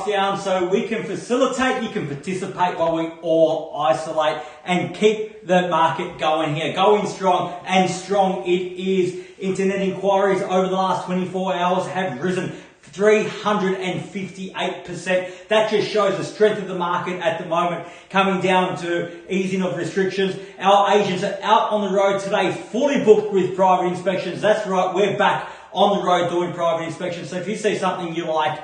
Down so we can facilitate, you can participate while we all isolate and keep the market going here. Going strong, and strong it is. Internet inquiries over the last 24 hours have risen 358%. That just shows the strength of the market at the moment, coming down to easing of restrictions. Our agents are out on the road today, fully booked with private inspections. That's right, we're back on the road doing private inspections. So if you see something you like,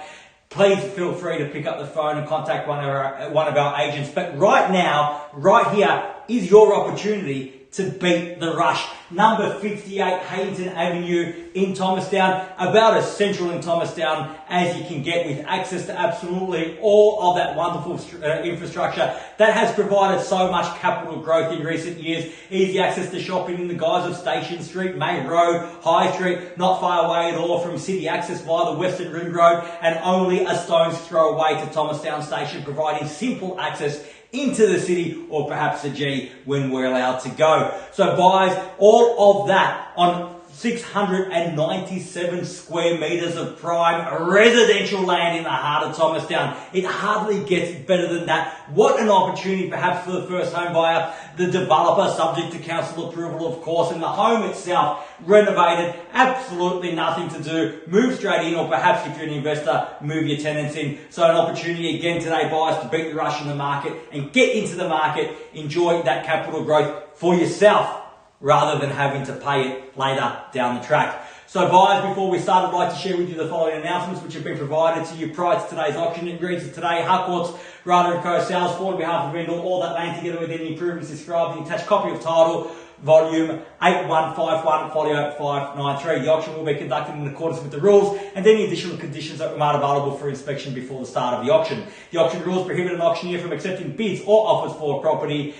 please feel free to pick up the phone and contact one of our agents. But right now, right here, is your opportunity to beat the rush. Number 58 Heyington Avenue in Thomastown, about as central in Thomastown as you can get, with access to absolutely all of that wonderful infrastructure that has provided so much capital growth in recent years. Easy access to shopping in the guise of Station Street, May Road, High Street, not far away at all from city access via the Western Ring Road, and only a stone's throw away to Thomastown Station, providing simple access into the city, or perhaps a G when we're allowed to go. So buyers, all of that on 697 square metres of prime residential land in the heart of Thomastown. It hardly gets better than that. What an opportunity perhaps for the first home buyer, the developer, subject to council approval of course, and the home itself renovated, absolutely nothing to do, move straight in, or perhaps if you're an investor, move your tenants in. So an opportunity again today, buyers, to beat the rush in the market and get into the market, enjoy that capital growth for yourself, rather than having to pay it later down the track. So buyers, before we start, I'd like to share with you the following announcements which have been provided to you prior to today's auction. It reads that today, Harcourts Rata & Co. sales for on behalf of vendor, all that land together with any improvements described in the attached copy of title, volume 8151 folio 593. The auction will be conducted in accordance with the rules and any additional conditions that are available for inspection before the start of the auction. The auction rules prohibit an auctioneer from accepting bids or offers for a property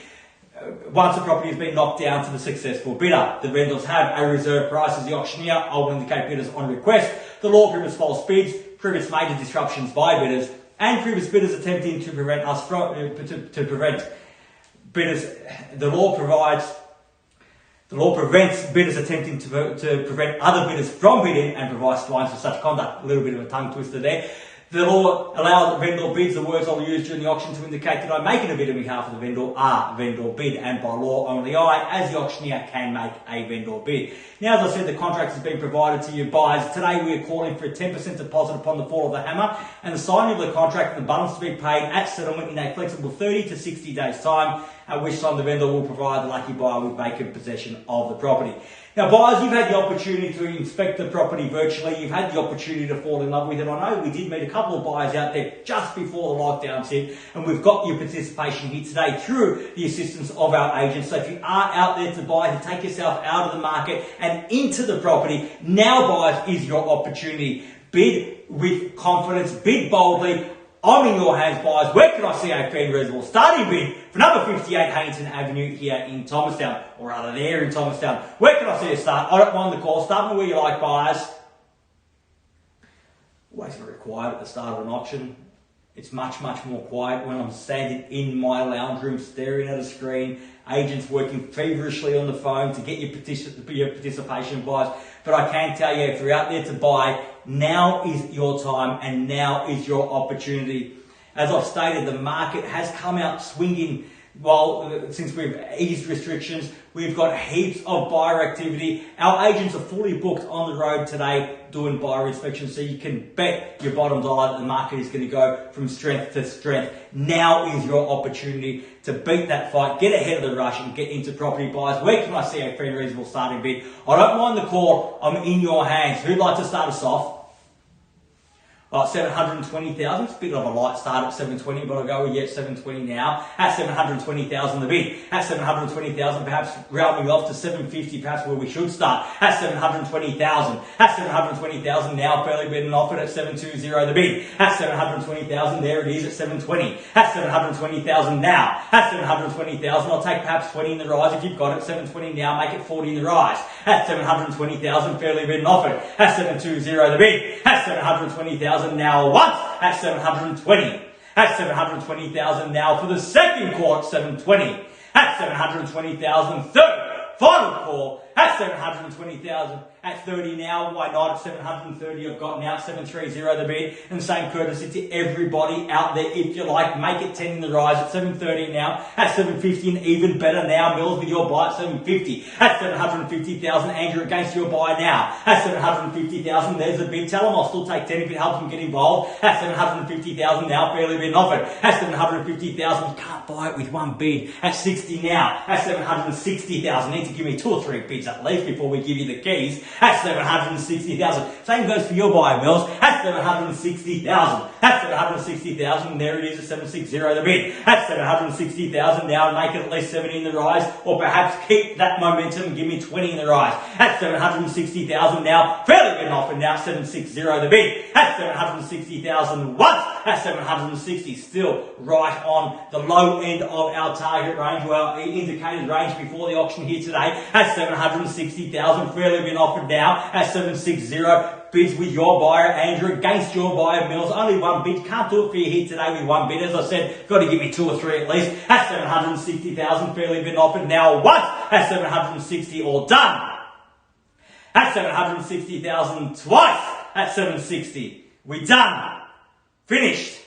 once the property has been knocked down to the successful bidder. The vendors have a reserve price as the auctioneer. I will indicate bidders on request. The law prohibits false bids, prohibits major disruptions by bidders, and prohibits bidders attempting to prevent us from to prevent bidders. The law prevents bidders attempting to prevent other bidders from bidding and provides fines for such conduct. A little bit of a tongue twister there. The law allows vendor bids. The words I'll use during the auction to indicate that I'm making a bid on behalf of the vendor are vendor bid, and by law only I, as the auctioneer, can make a vendor bid. Now, as I said, the contract has been provided to you buyers. Today we are calling for a 10% deposit upon the fall of the hammer and the signing of the contract, and the balance to be paid at settlement in a flexible 30 to 60 days time, at which time the vendor will provide the lucky buyer with vacant possession of the property. Now buyers, you've had the opportunity to inspect the property virtually, you've had the opportunity to fall in love with it. I know we did meet a couple of buyers out there just before the lockdowns hit, and we've got your participation here today through the assistance of our agents. So if you are out there to buy, to take yourself out of the market and into the property, now buyers is your opportunity. Bid with confidence, bid boldly. I'm in your hands, buyers. Where can I see a fair and reasonable starting bid for number 58 Heyington Avenue here in Thomastown, or rather there in Thomastown? Where can I see a start? I don't mind the call. Start me where you like, buyers. Always very quiet at the start of an auction. It's much more quiet when I'm standing in my lounge room staring at a screen, agents working feverishly on the phone to get your participation, buyers. But I can tell you, if you're out there to buy, now is your time and now is your opportunity. As I've stated, the market has come out swinging. Since we've eased restrictions, we've got heaps of buyer activity. Our agents are fully booked on the road today doing buyer inspections, so you can bet your bottom dollar that the market is going to go from strength to strength. Now is your opportunity to beat that fight, get ahead of the rush and get into property buyers. Where can I see a fair and reasonable starting bid? I don't mind the call. I'm in your hands. Who'd like to start us off? 720,000. It's a bit of a light start at 720, but I'll go with 720 now. At 720,000 the bid. At 720,000, perhaps rounding off to 750, perhaps where we should start. At 720,000. At 720,000 now, fairly bidding offered at 720 the bid. At 720,000, there it is at 720. At 720,000 now. At 720,000, I'll take perhaps 20 in the rise if you've got it. 720 now, make it 40 in the rise. At 720,000, fairly bidding offered. At 720 the bid. At 720,000 now once at 720. At 720,000 now for the second call at 720. At 720,000 third final call at 720,000. At 30 now, why not? At 730 I've got now, 730 the bid. And same courtesy to everybody out there, if you like, make it 10 in the rise at 730 now. At 750 and even better now, Mills with your buy at 750. At 750,000, Andrew against your buy now. At 750,000, there's the bid. Tell them I'll still take 10 if it helps them get involved. At 750,000 now, fairly been offered. At 750,000, you can't buy it with one bid. At 60 now. At 760,000, need to give me 2 or 3 bids at least before we give you the keys. At 760,000. Same goes for your buy, Mills. At 760,000. At 760,000, there it is at 760 the bid. At 760,000 now, make it at least 70 in the rise, or perhaps keep that momentum and give me 20 in the rise. At 760,000 now, fairly good offer now, 760 the bid. At 760,000 once. At 760, still right on the low end of our target range, well, indicated range before the auction here today. At 760,000, fairly been offered now at 760. Bids with your buyer, Andrew, against your buyer, Mills. Only one bid. Can't do it for you here today with one bid. As I said, got to give me 2 or 3 at least. At 760,000, fairly been offered now once. At 760, all done. At 760,000 twice. At 760, we done. Finished.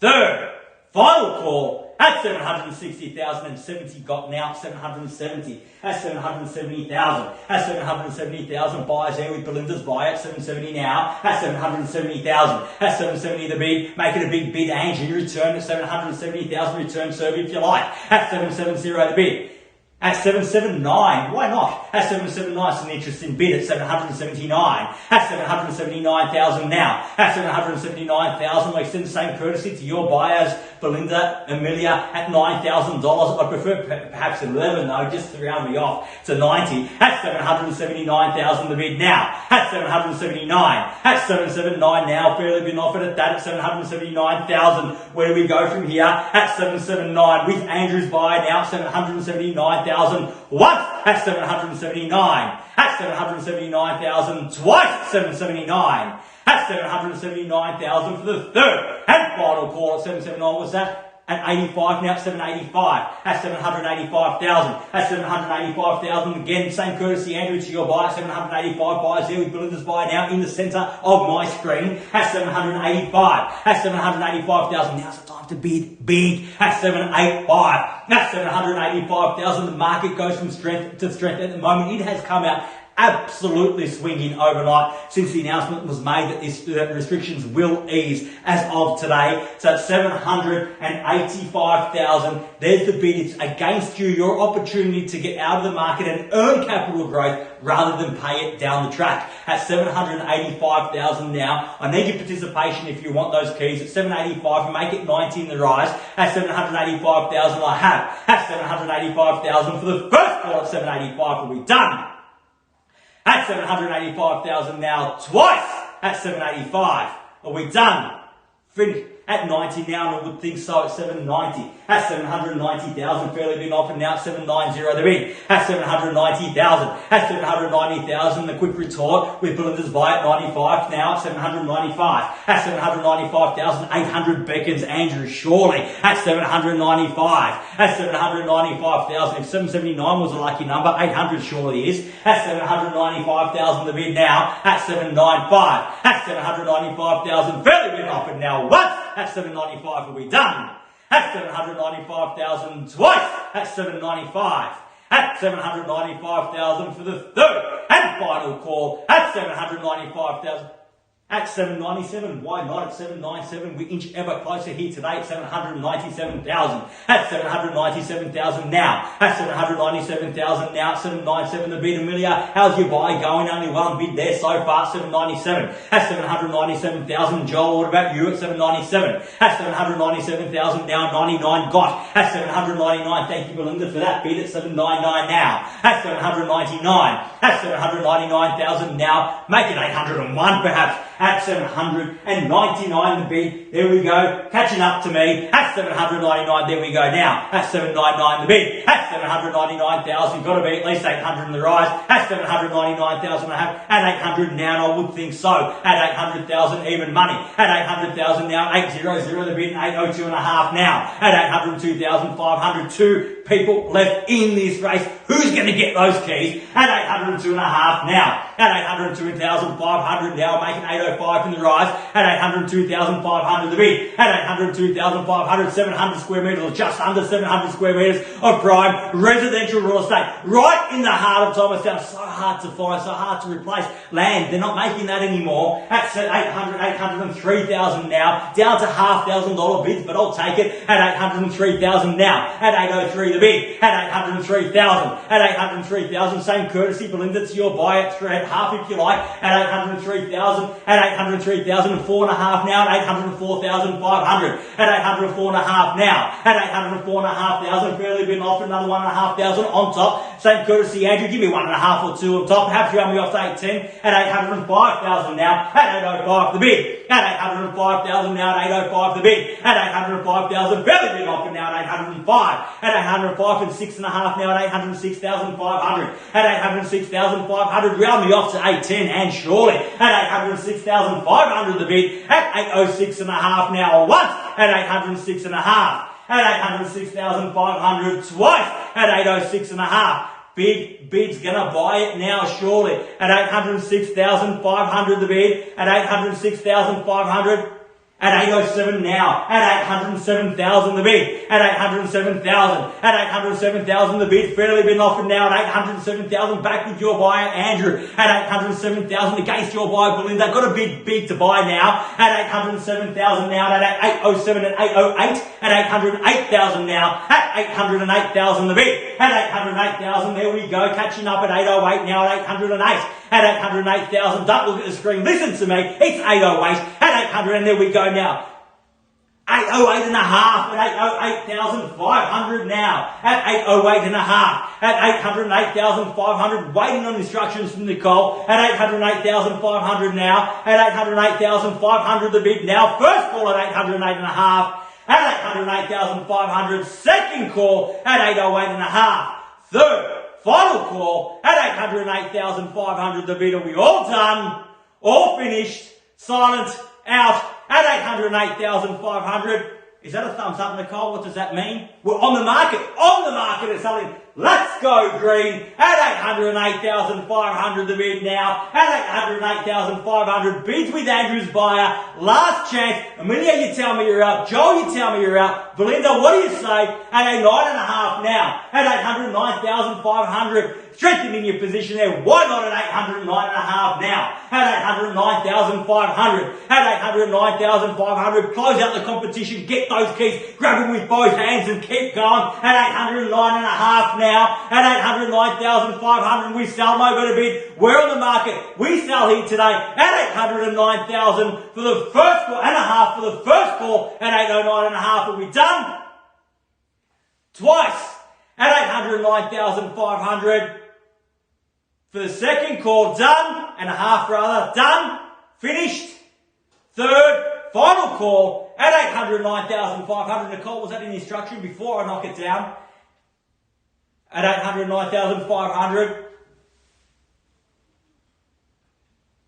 Third, final call. At 760,070 got now 770. At 770,000. At 770,000 buyers there with Belinda's buy at 770 now. At 770,000. At 770 the bid. Make it a big bid, Andrew. Return at 770,000. Return serve if you like. At 770 the bid. At 779, why not? At 779, it's an interesting bid at 779. At 779,000 now. At 779,000, we extend the same courtesy to your buyers, Belinda, Amelia, at $9,000. I prefer perhaps 11 though, just to round me off to 90. At 779,000 the bid now. At 779. At 779 now, fairly been offered at that at 779,000. Where do we go from here? At 779 with Andrew's buy now, 779,000 once at 779. At 779,000 twice, 779. At 779,000 for the third and final call at 779 was that. At 85 now, at 785. At 785,000. At 785,000 again, same courtesy, Andrew, to your buy. 785 buyers there with Belinda's buy now in the centre of my screen. At 785. At 785,000. Now's the time to bid big. At 785. At 785,000. The market goes from strength to strength at the moment. It has come out absolutely swinging overnight since the announcement was made that that restrictions will ease as of today. So at 785,000, there's the bid. It's against you, your opportunity to get out of the market and earn capital growth rather than pay it down the track. At 785,000 now, I need your participation if you want those keys. At 785, make it 90 in the rise. At 785,000, I have. At 785,000 for the first call at 785 will be done. At 785,000 now, twice at 785. Are we done? Finished. At 90 now, and I would think so at 790. At 790,000, fairly been offered now at 790 the bid. At 790,000. At 790,000, the quick retort with Belinda's buy at 95 now at 795. At 795,800 beckons Andrew surely at 795. At 795,000, if 779 was a lucky number, 800 surely is. At 795,000 the bid now at 795. At 795,000, fairly been offered now once. At 795 will be done. At 795,000 twice. At 795. At 795,000 for the third and final call. At 795,000. At 797, why not at 797? We inch ever closer here today at 797,000. At 797,000 now. At 797,000 now. At 797 the bid. Amelia, how's your buy going? Only one bid there so far. 797. At 797,000. Joel, what about you at 797? At 797,000 now. 99 got. At 799, thank you Belinda for that bid at 799 now. At 799. At 799,000 now. Make it 801 perhaps. at 799 the bid. There we go, catching up to me at 799. There we go now at 799 the bid. At 799,000, got to be at least 800 in the rise. At 799,000 I have at 800 now, and I would think so. At 800,000 even money. At 800,000 now, 800 the bid, and 802 and a half now. At 802,500, two people left in this race. Who's going to get those keys? At 802 and a half now. At 802,500 now, making 805 in the rise. At 802,500 the bid. At 802,500, 700 square metres, or just under 700 square metres of prime residential real estate. Right in the heart of Thomastown. So hard to find, so hard to replace land. They're not making that anymore. At 803,000 now, down to $5,000 bids, but I'll take it. At 803,000 now. At 803 the bid. At 803,000. At 803,000, same courtesy, Belinda, it's your buy at half if you like. At 803,000. At 803,000 and 4.5 now. At 804,500. At 804.5 now. At 804,500, fairly been offered another 1,500 on top. Same courtesy, Andrew, give me 1.5 or 2 on top. Perhaps you have me off to 810. At 805,000 now. At 805 the bid. At 805,000 now. At 805 the bid. At 805,000, fairly been offered now. At 805. At 805 and 6.5 now. At 806,500. At 806,500, round me off to 810 and surely. At 806,500 the bid. At 806.5 now once. At 806.5. At 806,500 twice. At 806.5. Big bid's gonna buy it now surely. At 806,500 the bid. At 806,500. At 807 now. At 807,000 the bid. At 807,000. At 807,000 the bid. Fairly been offered now. At 807,000. Back with your buyer Andrew. At 807,000 against your buyer Belinda. Got a bid to buy now. At 807,000 now. At 807 and 808. At 808,000 now. At 808,000 the bid. At 808,000. There we go. Catching up at 808 now. At 808. At 808,000. Don't look at the screen. Listen to me. It's 808. At 800 and there we go now. 808 and a half at 808,500 now. At 808 and a half. At 808,500. Waiting on instructions from Nicole. At 808,500 now. At 808,500 the bid now. First call at 808 and a half. At 808,500. Second call at 808 and a half. Third, final call at 808,500 the bid. Are we all done? All finished? Silent? Out? At 808,500. Is that a thumbs up, Nicole? What does that mean? We're on the market. On the market at something. Let's go green. At 808,500 the bid now. At 808,500. Bids with Andrew's buyer. Last chance. Amelia, you tell me you're out. Joel, you tell me you're out. Belinda, what do you say? At a 9.5 now. At 809,500. Strengthening your position there. Why not at 809.5 now? At 809,500. At 809,500. Close out the competition. Get those keys. Grab them with both hands and keep going. At 809.5 now. At 809,500. We sell no better bid. We're on the market. We sell here today at 809,000 for the first call and a half for the first call. At 809.5. Are we done? Twice. At 809,500. For the second call, done, and a half rather, done, finished. Third, final call at 809,500. Nicole, was that in the instruction before I knock it down? At 809,500.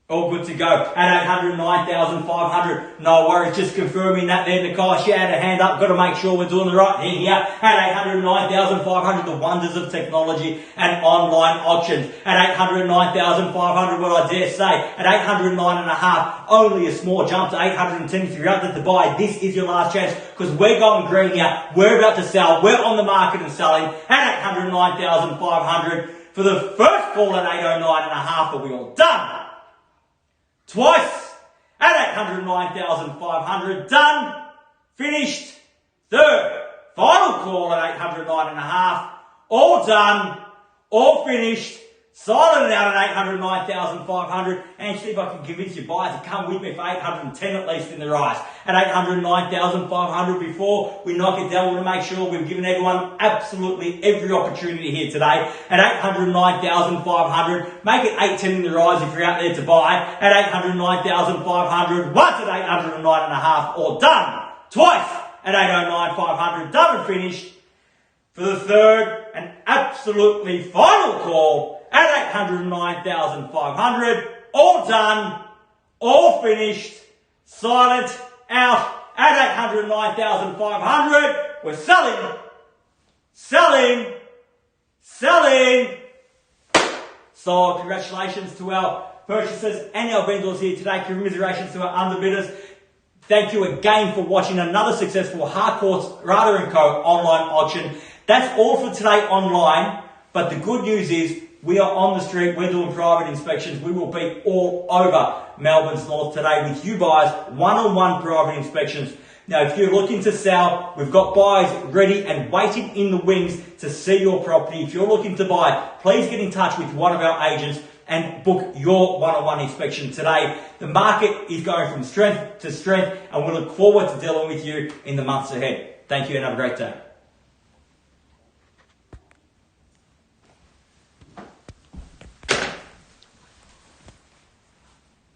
All good to go. At 809,500. No worries, just confirming that there, Nicole. She had her hand up. Got to make sure we're doing the right thing here. At 809,500, the wonders of technology and online auctions. At 809,500, what I dare say. At 809.5, only a small jump to 810 if you're out there to buy. This is your last chance because we're going green here. We're about to sell. We're on the market and selling at 809,500 for the first call at 809.5. Are we all done? Twice at 809,500. Done. Finished. Third. Final call at 809.5. All done. All finished. Silent out at 809,500, and see if I can convince you buyers to come with me for 810 at least in the rise. At 809,500 before we knock it down, we want to make sure we've given everyone absolutely every opportunity here today. At 809,500, make it 810 in the rise if you're out there to buy. At 809,500, once at 809.5 or done. Twice at 809,500, done and finished. For the third and absolutely final call, at 809,500, all done, all finished, silent, out, at 809,500, we're selling, selling, selling. So congratulations to our purchasers and our vendors here today. Commiserations to our underbidders. Thank you again for watching another successful Harcourts Rata & Co. online auction. That's all for today online, but the good news is we are on the street, we're doing private inspections. We will be all over Melbourne's North today with you buyers, one-on-one private inspections. Now, if you're looking to sell, we've got buyers ready and waiting in the wings to see your property. If you're looking to buy, please get in touch with one of our agents and book your one-on-one inspection today. The market is going from strength to strength, and we look forward to dealing with you in the months ahead. Thank you and have a great day.